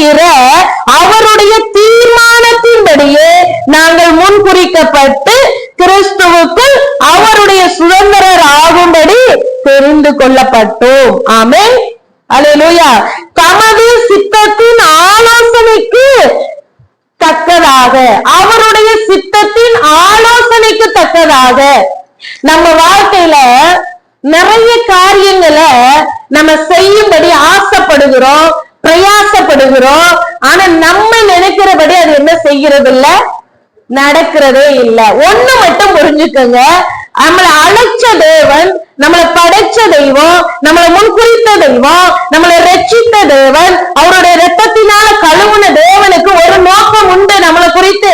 நடப்பிக்கிற அவருடைய தீர்மானத்தின்படியே நாங்கள் முன்குறிக்கப்பட்டு கிறிஸ்துவுக்குள் அவருடைய சுதந்திரர் ஆகும்படி தெரிந்து கொள்ளப்பட்டோம். ஆமென், அல்லேலூயா. தமது சித்தத்தின் ஆலோசனைக்கு தக்கதாக, அவருடைய சித்தத்தின் ஆலோசனைக்கு தக்கதாக நம்ம வாழ்க்கையில நிறைய காரியங்களை நம்ம செய்யும்படி ஆசைப்படுகிறோம், பிரயாசப்படுகிறோம். ஆனா நம்ம நினைக்கிறபடி அது என்ன செய்கிறது இல்ல, நடக்கிறதே இல்ல. ஒண்ணு மட்டும் புரிஞ்சுக்கோங்க, நம்மளை அழைச்ச தேவன், நம்மளை படைச்ச தெய்வம், நம்மளை முன்குறித்த தெய்வம், நம்மளை ரட்சித்த தேவன், அவருடைய இரத்தத்தினால கழுவுன தேவனுக்கு ஒரு நோக்கம் உண்டு நம்மளை குறித்து.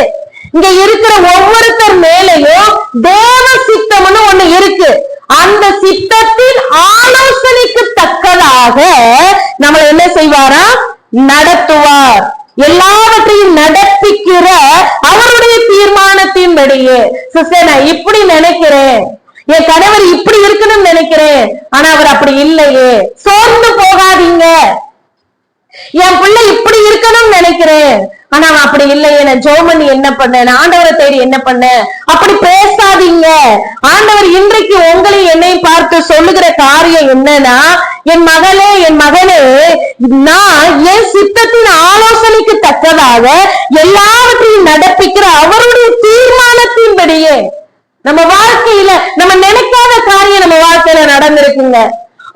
இங்க இருக்கிற ஒவ்வொருத்தர் மேலையும் தேவ சித்தம்னு ஒண்ணு இருக்கு. அந்த சித்தத்தின் ஆலோசனைக்கு தக்கதாக நம்மளை என்ன செய்வாரா, நடத்துவார். எல்லாவற்றையும் நடப்பிக்கிற அவருடைய தீர்மானத்தின்படியே. சிஸ்டர், நான் இப்படி நினைக்கிறேன், என் கணவர் இப்படி இருக்கணும்னு நினைக்கிறேன், ஆனா அவர் அப்படி இல்லையே. சோர்ந்து போகாதீங்க. என் பிள்ளை இப்படி இருக்கணும்னு நினைக்கிறேன், ஆனா அவன் அப்படி இல்லையே. நான் ஜோமனி என்ன பண்ணேன், ஆண்டவரை தேடி என்ன பண்ணேன், அப்படி பேசாதீங்க. ஆண்டவர் இன்றைக்கு உங்களை என்னை பார்த்து சொல்லுகிற காரியம் என்னன்னா, என் மகளே, என் மகனே, நான் என் சித்தத்தின் ஆலோசனைக்கு தக்கதாக எல்லாவற்றையும் நடப்பிக்கிற அவருடைய தீர்மானத்தின்படியே. நம்ம வாழ்க்கையில நம்ம நினைக்காத காரியம் நம்ம வாழ்க்கையில நடந்திருக்குங்க.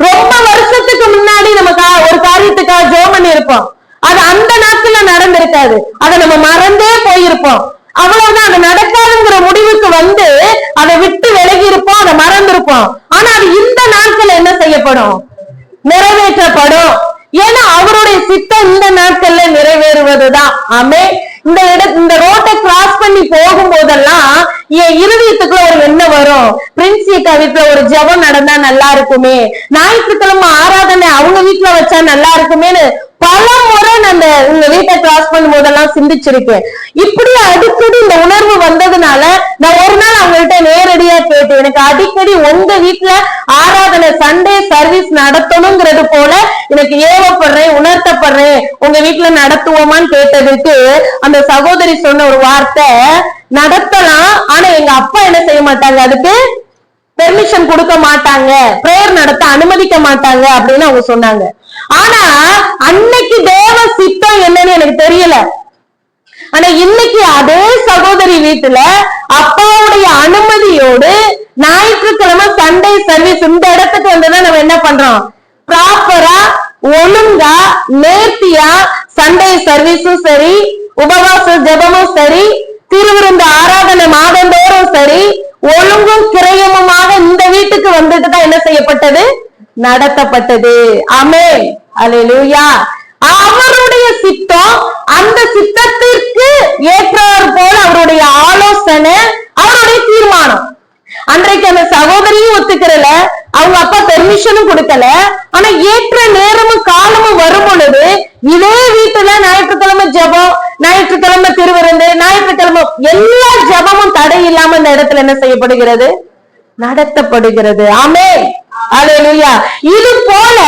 ரொம்ப வருஷத்துக்கு முன்னாடி நம்ம ஒரு காரியத்துக்காக ஜெபம் இருப்போம், அது அந்த நாட்கள்ல நடந்திருக்காது, அதை நம்ம மறந்தே போயிருப்போம். அவ்வளவுதான், அது நடக்காதுங்கிற முடிவுக்கு வந்து அதை விட்டு விலகி இருப்போம், அதை மறந்திருப்போம். ஆனா அது இந்த நாட்கள் என்ன செய்யப்படும், நிறைவேற்றப்படும். ஏன்னா அவருடைய சித்தம் இந்த நாட்கள்ல நிறைவேறுவதுதான். ஆமே, இந்த ரோட்டை கிராஸ் பண்ணி போகும் போதெல்லாம் என் இருதயத்துக்குள்ள ஒரு எண்ணம் வரும், பிரின்சிகா வீட்டுல ஒரு ஜெபம் நடந்தா நல்லா இருக்குமே, ஞாயிற்றுக்கிழமை ஆராதனை அவங்க வீட்டுல வச்சா நல்லா இருக்குமேன்னு பல முறை நான் இந்த வீட்டை கிராஸ் பண்ணும் போதெல்லாம் சிந்திச்சிருக்கேன். இப்படி அடிக்கடி இந்த உணர்வு வந்ததுனால நான் ஒரு நாள் அவங்கள்ட்ட நேரடியா கேட்டேன், எனக்கு அடிக்கடி உங்க வீட்டுல ஆராதனை சண்டே சர்வீஸ் நடத்தணுங்கிறது போல எனக்கு ஏவப்படுறேன், உணர்த்தப்படுறேன், உங்க வீட்டுல நடத்துவோமான்னு கேட்டதுக்கு அந்த சகோதரி சொன்ன ஒரு வார்த்தை, நடத்தலாம், ஆனா எங்க அப்பா என்ன செய்ய மாட்டாங்க, அதுக்கு பெர்மிஷன் கொடுக்க மாட்டாங்க, பிரேயர் நடத்த அனுமதிக்க மாட்டாங்க அப்படின்னு அவங்க சொன்னாங்க. ஆனா அன்னைக்கு தேவ சித்தம் என்னன்னு எனக்கு தெரியல. ஆனா இன்னைக்கு அதே சகோதரி வீட்டுல அப்பாவுடைய அனுமதியோடு ஞாயிற்றுக்கிழமை சண்டே சர்வீஸ் இந்த இடத்துக்கு வந்தா நம்ம என்ன பண்றோம், ப்ராப்பரா ஒழுங்கா நேர்த்தியா சண்டே சர்வீஸும் சரி, உபவாச ஜெபமும் சரி, திருவிருந்து ஆராதனை மாதந்தோறும் சரி, ஒழுங்கும் கிரயமுமாக இந்த வீட்டுக்கு வந்துட்டு தான் என்ன செய்யப்பட்டது, நடத்தப்பட்டது. ஆமென், அல்லேலூயா. அவருடைய சித்தம், அந்த சித்தத்திற்கு ஏற்றார் போல அவருடைய ஆலோசனை, அவருடைய தீர்மானம். அன்றைக்கு அந்த சகோதரியும் ஒத்துக்கிறல, அவங்க அப்பா பெர்மிஷனும் கொடுக்கல. ஆனா ஏற்ற நேரமும் காலமும் வரும் பொழுது இதே வீட்டுல ஞாயிற்றுக்கிழமை ஜெபம், ஞாயிற்றுக்கிழமை திருவிருந்து, ஞாயிற்றுக்கிழமை எல்லா ஜெபமும் தடை இல்லாம இந்த இடத்துல என்ன செய்யப்படுகிறது, நடத்தப்படுகிறது. ஆமென், அல்லேலூயா. இது போல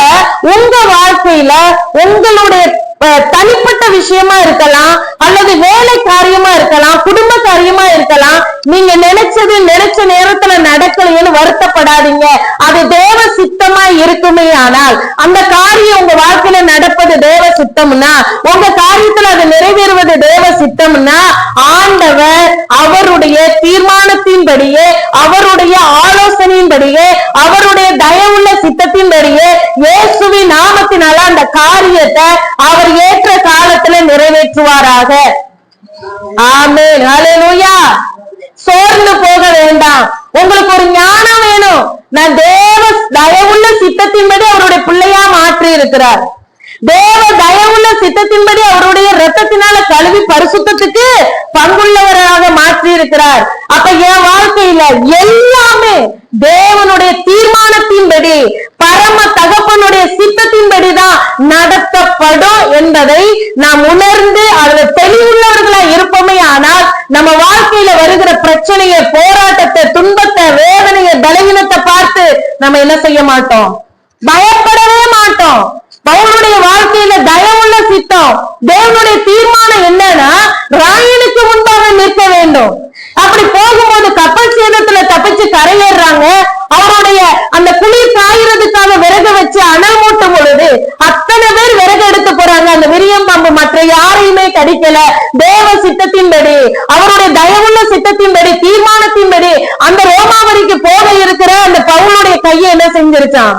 உங்க வாழ்க்கையில உங்களுடைய தனிப்பட்ட விஷயமா இருக்கலாம், அல்லது வேலை காரியமா இருக்கலாம், குடும்ப காரியமா இருக்கலாம். நீங்க நினைச்சது நினைச்ச நேரத்துல நடக்கலைன்னு வருத்தப்படாதீங்க. அது தேவ சித்தமா இருக்குமே. ஆனால் அந்த காரியம் உங்க வாழ்க்கையில நடப்பது தேவ சித்தம்னா, உங்க காரியத்துல அது நிறைவேறுவது தேவ சித்தம்னா, ஆண்டவர் அவருடைய தீர்மானத்தின்படியே, அவருடைய ஆலோசனையின்படியே, அவருடைய தயவுள்ள சித்தத்தின்படியே இயேசுவின் நாமத்தினால அந்த காரியத்தை அவர் ஏற்ற காலத்துல நிறைவேற்றுவாராக. ஆமென், அல்லேலூயா. சோர்ந்து போக வேண்டாம். உங்களுக்கு ஒரு ஞானம் வேணும். நான் தேவ தயவுள்ள சித்தத்தின்படி அவருடைய பிள்ளையா மாற்றி இருக்கிறார். தேவ தயவுள்ள சித்தத்தின்படி அவருடைய இரத்தத்தினால கழுவி பரிசுத்தத்துக்கு பங்குள்ளவராக மாற்றி இருக்கிறார். அப்ப என் வாழ்க்கையில எல்லாமே தேவனுடைய தீர்மானத்தின்படி, பரம தகப்பனுடைய சித்தத்தின்படிதான் நடத்தப்படும் என்பதை நாம் உணர்ந்து அதுல தெளிவுள்ளவர்களா இருப்போமே. ஆனால் நம்ம வாழ்க்கையில வருகிற பிரச்சனையை, போராட்டத்தை, துன்பத்தை, வேதனையை, பலவீனத்தை பார்த்து நம்ம என்ன செய்ய மாட்டோம், பயப்படவே மாட்டோம். பவுலுடைய வாழ்க்கையில தயவுள்ள சித்தம், தேவனுடைய தீர்மானம் என்னன்னா ராயனுக்கு முன்பாக நிற்க வேண்டும். அப்படி போகும்போது கப்பல் சேதத்துல தப்பிச்சு கரையேறாங்க. அவருடைய அந்த குளிர் காயறதுக்காக விறகு வச்சு அனல் மூட்டும் பொழுது அத்தனை பேர் விறகு எடுத்து போறாங்க. அந்த விரியம் பாம்பு மற்ற யாரையுமே கடிக்கல. தேவ சித்தத்தின்படி, அவருடைய தயவுள்ள சித்தத்தின்படி, தீர்மானத்தின்படி அந்த ரோமாவரிக்கு போக இருக்கிற அந்த பவுலுடைய கையை என்ன செஞ்சிருச்சான்?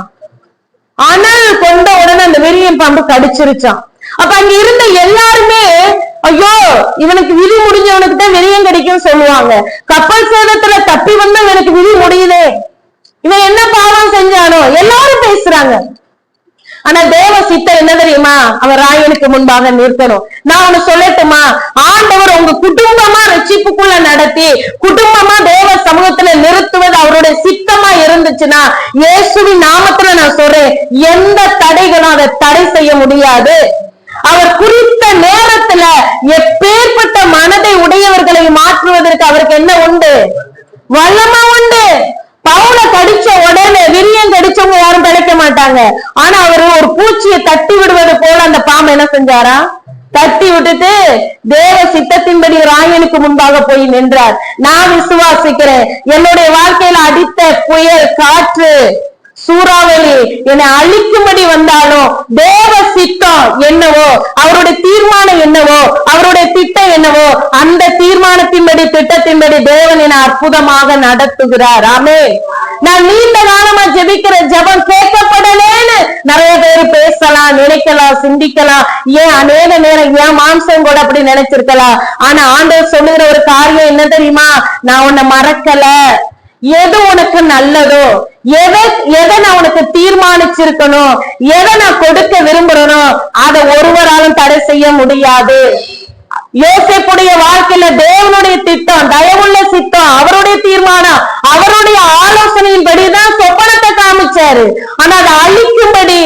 அனல் கொண்ட உடனே அந்த விரியம் பாம்பு கடிச்சிருச்சான். அப்ப அங்க இருந்த எல்லாருமே ஐயோ இவனுக்கு விதி முடிஞ்சவனுக்கு தான் விரியம் கிடைக்கும் சொல்லுவாங்க. கப்பல் சேதத்துல தப்பி வந்து இவனுக்கு விதி முடியுதே, இவன் என்ன பாவம் செஞ்சானோ எல்லாரும் பேசுறாங்க. ஆனா தேவ சித்தம் என்ன தெரியுமா? அவர் ராயனுக்கு முன்பாக நிற்கணும். நான் ஒண்ணு சொல்லட்டுமா? ஆண்டவர் உங்க குடும்பமா ரட்சிப்புக்குள்ள நடத்தி குடும்பமா தேவ சமூகத்துல நிறுத்துவது அவருடைய சித்தமா இருந்துச்சுன்னா இயேசுவின் நாமத்துல நான் சொல்றேன், எந்த தடைகளும் அதை தடை செய்ய முடியாது. அவர் குறித்த நேரத்துல எப்பேற்பட்ட மனதை உடையவர்களை மாற்றுவதற்கு அவருக்கு என்ன உண்டு? வல்லமை உண்டு. பவுல கடிச்ச உடனே, விரியம் கடிச்சவங்க யாரும் கிடைக்க மாட்டாங்க. ஆனா அவர் ஒரு பூச்சியை தட்டி விடுவது போல அந்த பாம்பு என்ன செஞ்சாரா? தட்டி விட்டுட்டு தேவ சித்தத்தின்படி ராயனுக்கு முன்பாக போய் நின்றார். நான் விசுவாசிக்கிறேன், என்னுடைய வாழ்க்கையில அடித்த புயல், காற்று, சூறாவளி என்னை அழிக்கும்படி வந்தாலும் தேவ சித்தம் என்னவோ, அவருடைய தீர்மானம் என்னவோ, அவருடைய திட்டம் என்னவோ, அந்த தீர்மானத்தின்படி திட்டத்தின்படி தேவன் என்னை அற்புதமாக நடத்துகிறார். ஆமே. நான் நீண்ட காலமா ஜெபிக்கிற ஜெபம் கேட்கப்படலேன்னு நிறைய பேர் பேசலாம், நினைக்கலாம், சிந்திக்கலாம். ஏன் அநேக நேரம் ஏன் மாம்சம் கூட அப்படி நினைச்சிருக்கலாம். ஆனா ஆண்டவர் சொல்லுகிற ஒரு காரியம் என்ன தெரியுமா? நான் உன்னை மறக்கல. எது உனக்கு நல்லதோ, எதை நான் உனக்கு தீர்மானிச்சிருக்கணும், எதை நான் கொடுக்க விரும்புறனோ அதை ஒருவராலும் தடை செய்ய முடியாது. யோசேப்புடைய வாழ்க்கையில தேவனுடைய திட்டம், தயவுள்ள சித்தம், அவருடைய தீர்மானம், அவருடைய ஆலோசனையின்படிதான் சொப்பனத்தை காமிச்சாரு. ஆனா அதை அழிக்கும்படி,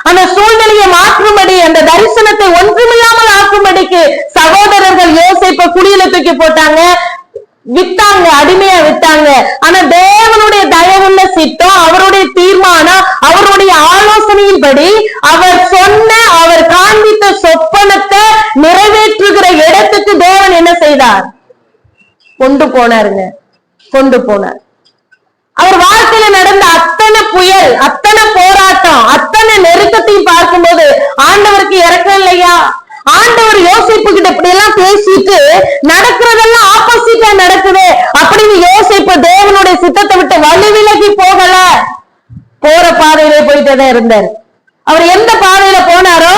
அந்த சூழ்நிலையை மாற்றும்படி, அந்த தரிசனத்தை ஒன்றுமில்லாமல் ஆக்கும்படிக்கு சகோதரர்கள் யோசேப்பை குழியில தூக்கி போட்டாங்க, விட்டாங்க, அடிமையா விட்டாங்க. ஆனா தேவனுடைய தயவுள்ள சித்தம், அவருடைய தீர்மானம், அவருடைய ஆலோசனையின்படி அவர் சொன்ன, அவர் காண்பித்த சொப்பனத்தை நிறைவேற்றுகிற இடத்துக்கு தேவன் என்ன செய்தார்? கொண்டு போனாருங்க, கொண்டு போனார். அவர் வாழ்க்கையில நடந்த அத்தனை புயல், அத்தனை போராட்டம், அத்தனை நெருக்கத்தையும் பார்க்கும்போது ஆண்டவருக்கு இறக்கம் இல்லையா? ஆண்டவர் யோசிப்பு கிட்ட இப்படி எல்லாம் பேசிட்டு நடக்கிறதெல்லாம் ஆப்போசிட்டா நடக்குது அப்படின்னு யோசிப்பு தேவனுடைய சித்தத்தை விட்டு வழி விலகி போகல. போற பாதையிலே போயிட்டே இருந்தார். அவர் எந்த பாதையில போனாரோ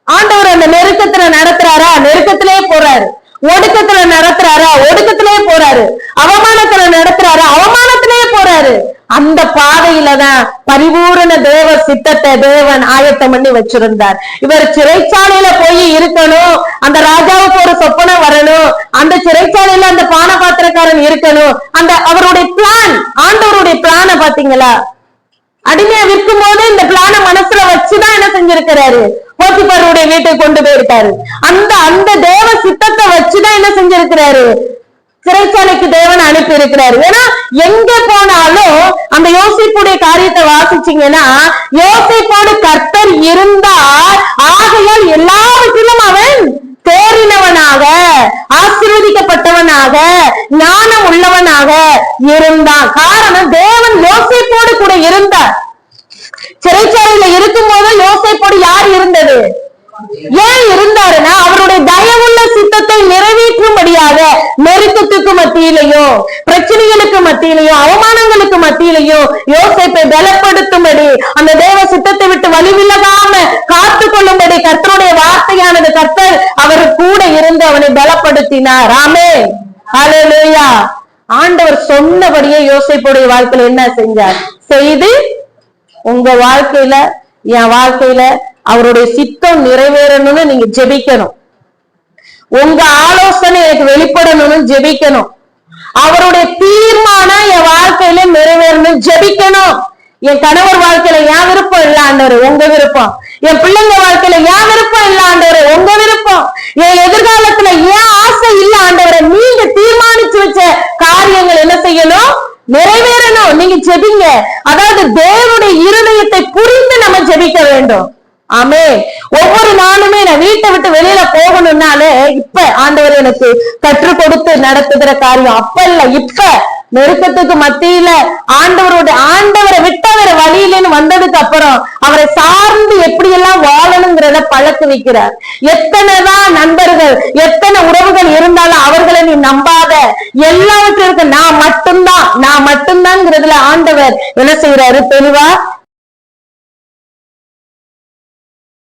ஆண்டவர் அந்த நெருக்கத்துல நடத்துறாரா, நெருக்கத்திலே போறாரு. ஒடுக்கத்துல நடத்துறாரா, ஒடுக்கத்திலே போறாரு. அவமானத்துல நடத்துறாரா, அவமானத்திலே போறாரு. அந்த பாதையில தான் பரிபூரண தேவ சித்தத்தை தேவன் ஆயத்தம் பண்ணி வச்சிருந்தார். இவர் சிறைச்சாலையில போய் இருக்கணும், அந்த ராஜாவுக்கு ஒரு சொப்பனம் வரணும், அந்த சிறைச்சாலையில அந்த பான பாத்திரக்காரன் இருக்கணும். அந்த அவருடைய பிளான், ஆண்டவருடைய பிளான பாத்தீங்களா? அடிமையா விற்கும் போது இந்த பிளான மனசுல வச்சுதான் என்ன செஞ்சிருக்கிறாரு? போத்திபாருடைய வீட்டுக்கு கொண்டு போயிருக்காரு. அந்த தேவ சித்தத்தை வச்சுதான் என்ன செஞ்சிருக்கிறாரு? சிறைச்சாலைக்கு தேவன் அனுப்பி இருக்கிறாரு. ஏன்னா எங்க போனாலும் அந்த யோசிப்புடைய காரியத்தை வாசிச்சீங்கன்னா, யோசிப்போடு கர்த்தர் இருந்தார், ஆகையால் எல்லாவற்றிலும் அவன் தேறினவனாக, ஆசீர்வதிக்கப்பட்டவனாக, ஞானம் உள்ளவனாக இருந்தான். காரணம் தேவன் யோசிப்போடு கூட இருந்தார். சிறைச்சாலையில இருக்கும் போது யோசேப்போடு யார் இருந்தது? ஏன் இருந்தாருன்னா அவருடைய தயவுள்ள சித்தத்தை நிறைவேற்றும்படியாக நெருக்கத்துக்கு மத்தியிலையும், பிரச்சனைகளுக்கு மத்தியிலையும், அவமானங்களுக்கு மத்தியிலையும் யோசேப்பை பலப்படுத்தும்படி, அந்த தேவ சித்தத்தை விட்டு வழிவிலகாம காத்து கொள்ளும்படி கர்த்தருடைய வார்த்தையானது கர்த்தர் அவர் கூட இருந்து அவனை பலப்படுத்தினார். ஆமென், ஹல்லேலூயா. ஆண்டவர் சொன்னபடியே யோசேப்புடைய வாழ்க்கையில என்ன செஞ்சார்? செய்து உங்க வாழ்க்கையில, என் வாழ்க்கையில அவருடைய சித்தம் நிறைவேறணும்னு நீங்க ஜெபிக்கணும். உங்க ஆலோசனை எனக்கு வெளிப்படணும்னு ஜெபிக்கணும். அவருடைய தீர்மானம் என் வாழ்க்கையில நிறைவேறணும் ஜெபிக்கணும். என் கணவர் வாழ்க்கையில என் விருப்பம் இல்ல ஆண்டவரே, உங்க விருப்பம். என் பிள்ளைங்க வாழ்க்கையில என் விருப்பம் இல்ல ஆண்டவரே, உங்க விருப்பம். என் எதிர்காலத்துல ஏன் ஆசை இல்ல ஆண்டவரே, நீங்க தீர்மானிச்சு வச்ச காரியங்கள் என்ன செய்யணும்? நிறைவேறணும். நீங்க ஜெபிங்க. அதாவது தேவனுடைய இருதயத்தை புரிந்து நம்ம ஜெபிக்க வேண்டும். ஆமே. ஒவ்வொரு நாளுமே நான் வீட்டை விட்டு வெளியில போகணும்னாலே இப்ப ஆண்டவர் எனக்கு கற்றுக் கொடுத்து நடத்துகிற காரியம் அப்ப இல்ல, இப்ப நெருக்கத்துக்கு மத்தியில ஆண்டவரை விட்ட வேற வழியிலேன்னு வந்ததுக்கு அப்புறம் அவரை சார்ந்து எப்படி எல்லாம் வாழணுங்கிறத பழக்க வைக்கிறார். எத்தனைதான் நண்பர்கள் எத்தனை உறவுகள் இருந்தாலும் அவர்களை நீ நம்பாத, எல்லாவற்றிற்கும் நான் மட்டும்தான்ங்கிறதுல ஆண்டவர் என்ன செய்யறாரு, தெளிவா